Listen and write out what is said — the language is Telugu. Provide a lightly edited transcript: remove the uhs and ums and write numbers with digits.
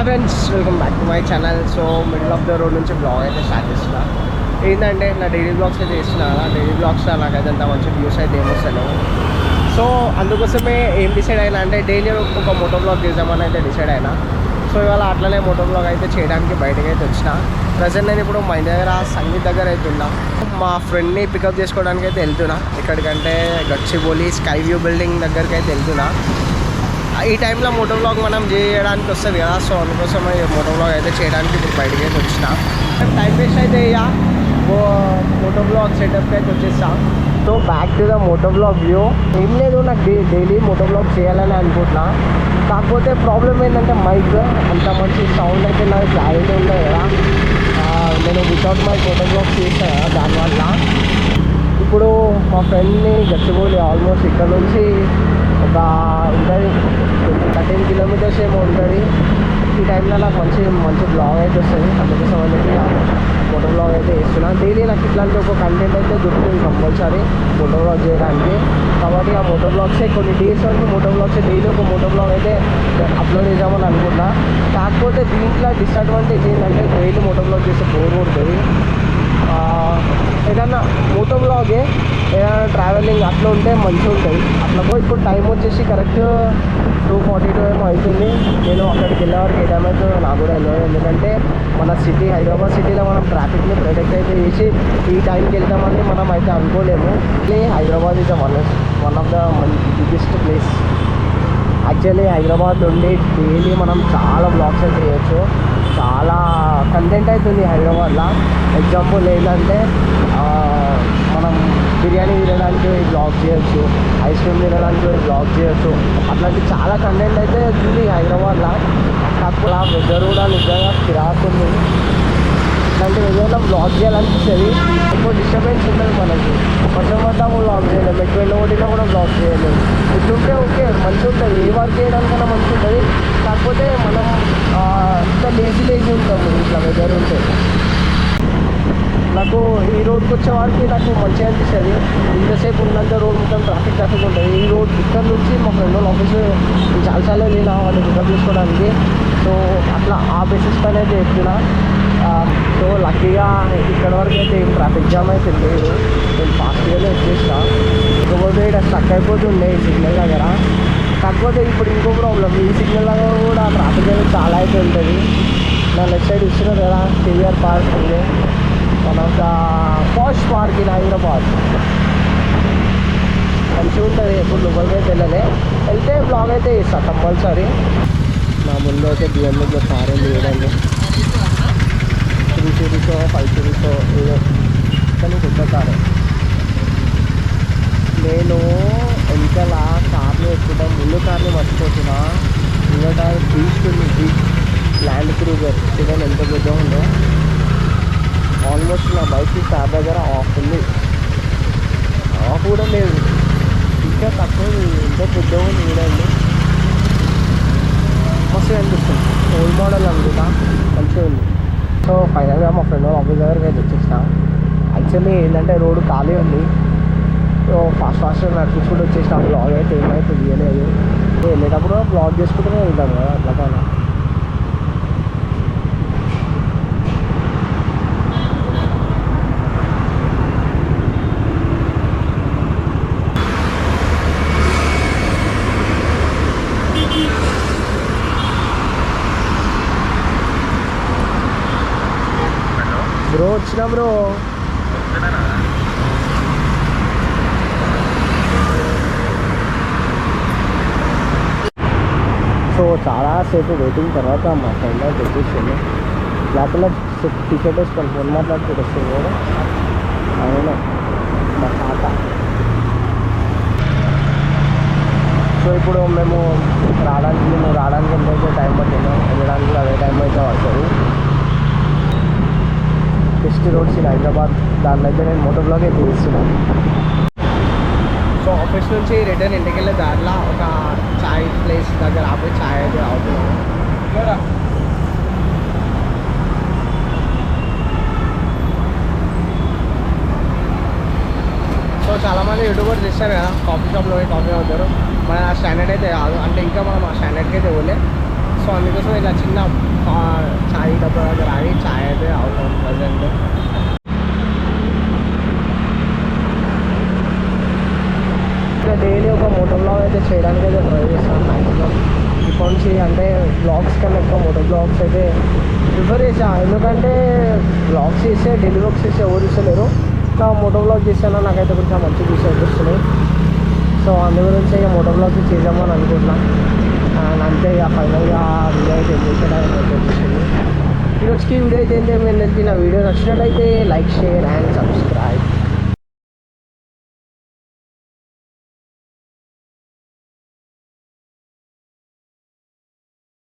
Friends, welcome back to my channel. So middle of the road నుంచి బ్లాగ్ అయితే స్టార్ట్ చేస్తున్నా. ఏంటంటే నా డైలీ బ్లాగ్స్ అయితే చేస్తున్నా కదా, డైలీ బ్లాగ్స్ నాకైతే అంత మంచి వ్యూస్ అయితే ఏమొస్తాను. సో అందుకోసమే ఏం డిసైడ్ అయినా అంటే డైలీ ఒక మోటో బ్లాగ్ చేద్దామని అయితే డిసైడ్ అయినా. సో ఇవాళ అట్లనే మోటో బ్లాగ్ అయితే చేయడానికి బయటకు అయితే వచ్చిన. ప్రజెంట్ నేను ఇప్పుడు మా ఇంటి దగ్గర సంగీత్ దగ్గర అయితే ఉన్నా. మా ఫ్రెండ్ని పికప్ చేసుకోవడానికి అయితే వెళ్తున్నా. ఎక్కడికంటే గచ్చిబౌలి స్కై వ్యూ బిల్డింగ్ దగ్గరికి అయితే వెళ్తున్నా. ఈ టైంలో మోటో బ్లాగ్ మనం చేయడానికి వస్తుంది కదా, సో అందుకోసం మోటో బ్లాగ్ అయితే చేయడానికి ఇప్పుడు బయటకి అయితే వచ్చిన. టైం వేస్ట్ అయితే ఇక మోటో బ్లాగ్ సెటప్కి అయితే వచ్చేస్తా. So back to the moto blog view. ఏం లేదు, నాకు డైలీ మోటో బ్లాగ్ చేయాలని అనుకుంటున్నా. కాకపోతే ప్రాబ్లం ఏంటంటే మైక్ అంత మంచి సౌండ్ అయితే నాకు క్లారిటీ ఉంటుంది కదా. నేను వితౌట్ మైక్ మోటో బ్లాగ్ చేస్తాను కదా, దానివల్ల ఇప్పుడు మా ఫ్రెండ్ని గచ్చిబౌలి ఆల్మోస్ట్ ఇక్కడ నుంచి ఒక ఉంటుంది 13 కిలోమీటర్స్ ఏమో ఉంటుంది. ఈ టైంలో నాకు మంచి బ్లాగ్ అయితే వస్తుంది. అందుకోసం అని చెప్పి మోటో బ్లాగ్ అయితే వేస్తున్నా. డైలీ నాకు ఇట్లాంటి ఒక కంటెంట్ అయితే దొరుకుతుంది కంపల్సరీ మోటో బ్లాగ్ చేయడానికి. కాబట్టి ఆ మోటో బ్లాగ్సే కొన్ని డేస్ వరకు మోటో బ్లాగ్సే డైలీ ఒక మోటో బ్లాగ్ అయితే అప్లోడ్ చేద్దామని అనుకుంటున్నా. కాకపోతే దీంట్లో డిసడ్వాంటేజ్ ఏంటంటే డైలీ మోటో బ్లాగ్ చేస్తే బోర్ కొడుతుంది. ఏదన్నా మోటో బ్లాగే ఏదైనా ట్రావెలింగ్ అట్లా ఉంటే మంచిగా ఉంటుంది. అట్లా ఇప్పుడు టైం వచ్చేసి కరెక్ట్ 2:42 ఏమో అవుతుంది. నేను అక్కడికి వెళ్ళే వరకు ఏ టైం అయితే నాకు కూడా వెళ్ళదు. ఎందుకంటే మన సిటీ హైదరాబాద్ సిటీలో మనం ట్రాఫిక్ని ప్రొటెక్ట్ అయితే చేసి ఈ టైంకి వెళ్తామని మనం అయితే అనుకోలేము. Hyderabad is one of the biggest place. Actually Hyderabad నుండి డైలీ మనం చాలా బ్లాగ్స్ అయితే చేయొచ్చు. చాలా కంటెంట్ అవుతుంది హైదరాబాద్లో. ఎగ్జాంపుల్ ఏంటంటే మనం బిర్యానీ తినడానికి బ్లాగ్ చేయొచ్చు, ఐస్ క్రీమ్ తినడానికి బ్లాగ్ చేయొచ్చు. అట్లాంటి చాలా కంటెంట్ అయితే ఉంది హైదరాబాద్లో. కాకపోతే వెదర్ కూడా నిజంగా కిరాకుంది. ఇట్లాంటి వెదర్లో బ్లాగ్ చేయాలనిపిస్తుంది. ఎక్కువ డిస్టర్బెన్స్ ఉంటుంది మనకి. కొంచెం పడ్డా బ్లాగ్ చేయలేము, ఎక్కువ కొట్టినా కూడా బ్లాగ్ చేయలేము. ఇట్లుంటే ఓకే మంచిగా ఉంటుంది, ఏ వర్క్ చేయడానికైనా మంచిగా ఉంటుంది. కాకపోతే మనం ఇంత లేజీ ఉంటాము ఇట్లా వెదర్ ఉంటే. నాకు ఈ రోడ్కి వచ్చే వారికి నాకు మంచిగా అనిపిస్తుంది. ఇంతసేపు ఉన్నంత రోడ్ మొత్తం ట్రాఫిక్ ఉంటుంది. ఈ రోడ్ ఇక్కడ నుంచి మా ఫ్రెండ్ వాళ్ళ ఆఫీస్ చాలాసార్లు వెళ్ళినా వాళ్ళు పికప్ చేసుకోవడానికి. సో అట్లా ఆ బేసిస్ పైన అయితే చెప్తున్నా. సో లక్కీగా ఇక్కడ వరకు అయితే ఏం ట్రాఫిక్ జామ్ అయితే లేదు. నేను ఫాస్ట్గానే వచ్చేసిన. ఇకపోతే ఇక్కడ స్టక్ అయిపోతుండే ఈ సిగ్నల్ దగ్గర. కాకపోతే ఇప్పుడు ఇంకో ప్రాబ్లం, ఈ సిగ్నల్ దగ్గర కూడా ట్రాఫిక్ అయితే చాలా అయితే ఉంటుంది. నా లెఫ్ట్ సైడ్ ఇస్తున్నారు కదా కేవీఆర్ పార్క్ ఉంది, one of the posh park in Hyderabad. మంచిగా ఉంటుంది. ఎప్పుడు లోపలికి అయితే వెళ్తే బ్లాగ్ అయితే ఇస్తాను కంపల్సరీ. నా ముందు అయితే బిఎండబ్ల్యూ కార్ ఉంది చూడండి, 3 series 5 series ఏదో, కానీ కొత్త కారు. నేను వెనకాల కార్ని ఎక్కుతాం, ముందు కార్ని మర్చిపోతున్నా. ముందు కార్ బీస్ట్ ఉంది, బీచ్ ల్యాండ్ క్రూజర్. చూడండి ఎంత పెద్దగా ఉందో. ఆల్మోస్ట్ నా బైక్ కార్ దగ్గర ఆఫ్ ఉంది, ఆఫ్ కూడా లేదు, ఇంకా తక్కువ. ఎంత పెద్దగా ఉంది చూడండి, మస్తు అనిపిస్తుంది. ఓల్డ్ మోడల్ అనుకుంటా, మంచిగా ఉంది. సో ఫైనల్గా మా ఫ్రెండ్ వాళ్ళ ఆఫీస్ దగ్గరికి అయితే వచ్చేసిన. యాక్చువల్లీ ఏంటంటే రోడ్డు ఖాళీ ఉంది. సో ఫాస్ట్ నడిపించుకుంటూ వచ్చేసిన. బ్లాగ్ అయితే ఏమైతే తీయలేదు. వెళ్ళేటప్పుడు బ్లాగ్ చేసుకుంటూనే వెళ్తాం కదా, అట్లా కానీ. బ్రో వచ్చినా బ్రో. సో చాలాసేపు వెయిటింగ్ తర్వాత మా ఫ్రెండ్ అయితే వచ్చేసింది. లోపల టీషర్ట్ వేసుకొని ఫోన్ మాట్లాడుతూ వస్తుంది కూడా. అవును మా తాత. సో ఇప్పుడు మేము రావడానికి ఎంతైతే టైం పట్టిందో వెళ్ళడానికి కూడా అదే టైం అయితే పడుతుంది. బెస్ట్ రోడ్స్ ఇన్ హైదరాబాద్, దాంట్లో అయితే నేను మోటో బ్లాగ్ అయితే చేస్తున్నాను. సో ఆఫీస్ నుంచి రిటర్న్ ఇంటికి వెళ్ళే దాంట్లో ఒక చాయ్ ప్లేస్ దగ్గర ఆపి చాయ్ అయితే అవుతున్నాను. సో చాలామంది యూట్యూబర్స్ ఇస్తారు కదా, కాఫీ షాప్లో పోయి కాఫీ అవుతారు. మన ఆ స్టాండర్డ్ అయితే కాదు, అంటే ఇంకా మనం ఆ స్టాండర్డ్కి అయితే పోలే. సో అందుకోసం ఇలా చిన్న ఛాయ్ డబ్బా దగ్గర ఆగి ఛాయ్ అయితే అవుతాం ప్రజెంట్. ఇంకా డైలీ ఒక మోటో బ్లాగ్ అయితే చేయడానికి అయితే ట్రై చేస్తాను మ్యాక్సిమం. ఇప్పటి నుంచి అంటే బ్లాగ్స్ కన్నా ఎక్కువ మోటో బ్లాగ్స్ అయితే ప్రిఫర్ చేసాను. ఎందుకంటే బ్లాగ్స్ చేస్తే డైలీ బ్లాగ్స్ చేస్తే ఎవరు చూస్తలేరు. ఇంకా మోటో బ్లాగ్ చేసాను నాకైతే కొంచెం మంచి చూసి అనిపిస్తున్నాయి. సో అందు గురించి ఇక మోటో బ్లాగ్స్ చేద్దామని అనుకుంటున్నాను. అండ్ అంతే ఇక ఫైనల్గా వీడియో అయితే చేసేయడానికి అనిపిస్తుంది. ఈరోజుకి వీడియో అయితే ఏంటి మీ అందరికీ నా వీడియో నచ్చినట్లయితే లైక్ షేర్ అండ్ సబ్స్క్రైబ్.